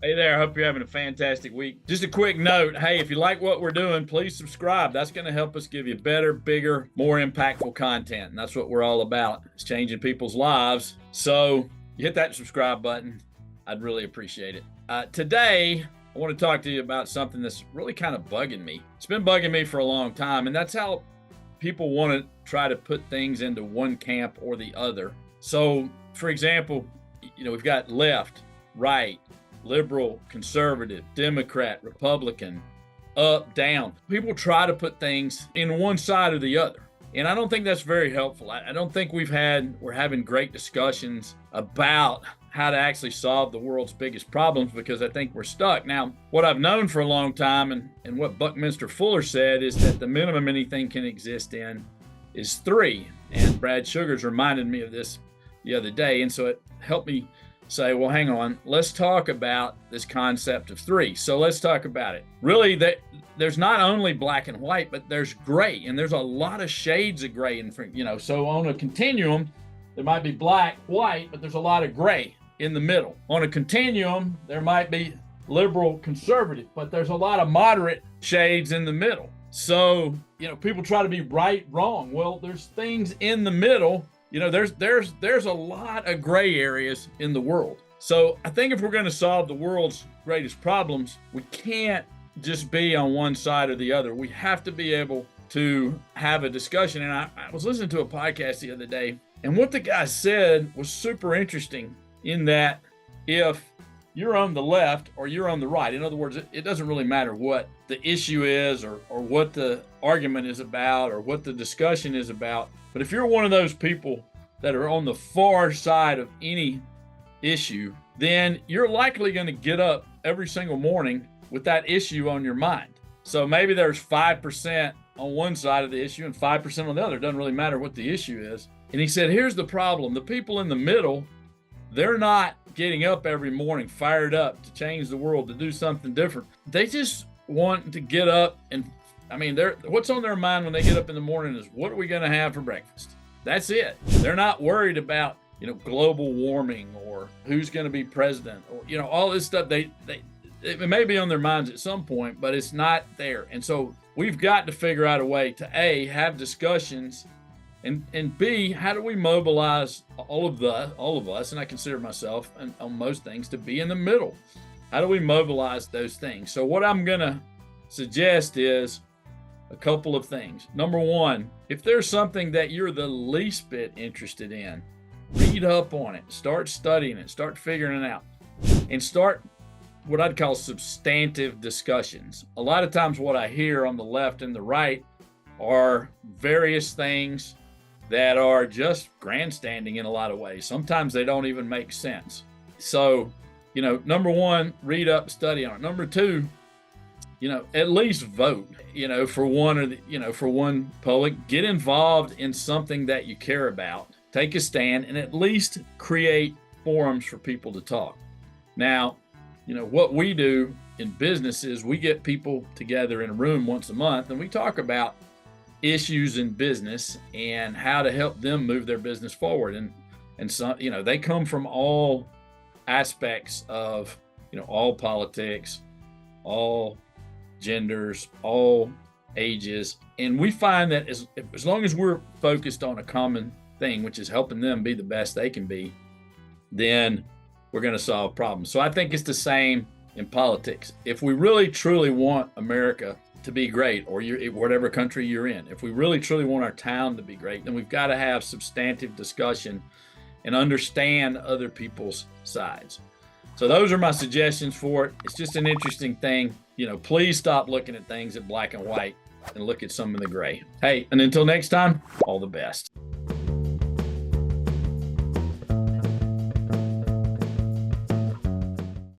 Hey there, I hope you're having a fantastic week. Just a quick note, hey, if you like what we're doing, please subscribe. That's going to help us give you better, bigger, more impactful content. And that's what we're all about. It's changing people's lives. So you hit that subscribe button. I'd really appreciate it. Today, I want to talk to you about something that's really kind of bugging me. It's been bugging me for a long time, and that's how people want to try to put things into one camp or the other. So, for example, we've got left, right, liberal, conservative, Democrat, Republican, up, down. People try to put things in one side or the other. And I don't think that's very helpful. I don't think we're having great discussions about how to actually solve the world's biggest problems, because I think we're stuck. Now, what I've known for a long time and what Buckminster Fuller said is that the minimum anything can exist in is 3. And Brad Sugars reminded me of this the other day. And so it helped me say, well, hang on, let's talk about this concept of 3. So let's talk about it. Really, there's not only black and white, but there's gray, and there's a lot of shades of gray. So on a continuum, there might be black, white, but there's a lot of gray in the middle. On a continuum, there might be liberal, conservative, but there's a lot of moderate shades in the middle. So, people try to be right, wrong. Well, there's things in the middle. There's a lot of gray areas in the world. So I think if we're going to solve the world's greatest problems, we can't just be on one side or the other. We have to be able to have a discussion. And I was listening to a podcast the other day, and what the guy said was super interesting, in that if you're on the left or you're on the right, in other words, it doesn't really matter what the issue is or what the argument is about or what the discussion is about. But if you're one of those people that are on the far side of any issue, then you're likely going to get up every single morning with that issue on your mind. So maybe there's 5% on one side of the issue and 5% on the other. It doesn't really matter what the issue is. And he said, here's the problem. The people in the middle, they're not getting up every morning fired up to change the world, to do something different. They just want to get up and what's on their mind when they get up in the morning is, what are we going to have for breakfast? That's it. They're not worried about, global warming or who's going to be president or, all this stuff. It may be on their minds at some point, but it's not there. And so we've got to figure out a way to A, have discussions, and B, how do we mobilize all of us, and I consider myself on most things to be in the middle. How do we mobilize those things? So what I'm going to suggest is a couple of things. Number one, if there's something that you're the least bit interested in, read up on it, start studying it, start figuring it out, and start what I'd call substantive discussions. A lot of times what I hear on the left and the right are various things that are just grandstanding in a lot of ways. Sometimes they don't even make sense. So, number one, read up, study on it. Number two, at least vote, for one public. Get involved in something that you care about. Take a stand and at least create forums for people to talk. Now, what we do in business is we get people together in a room once a month and we talk about issues in business and how to help them move their business forward. And so, they come from all aspects of, all politics, all genders, all ages. And we find that as long as we're focused on a common thing, which is helping them be the best they can be, then we're going to solve problems. So I think it's the same in politics. If we really truly want America to be great, or whatever country you're in, if we really truly want our town to be great, then we've got to have substantive discussion and understand other people's sides. So those are my suggestions for it. It's just an interesting thing. Please stop looking at things in black and white and look at some of the gray. Hey, and until next time, all the best.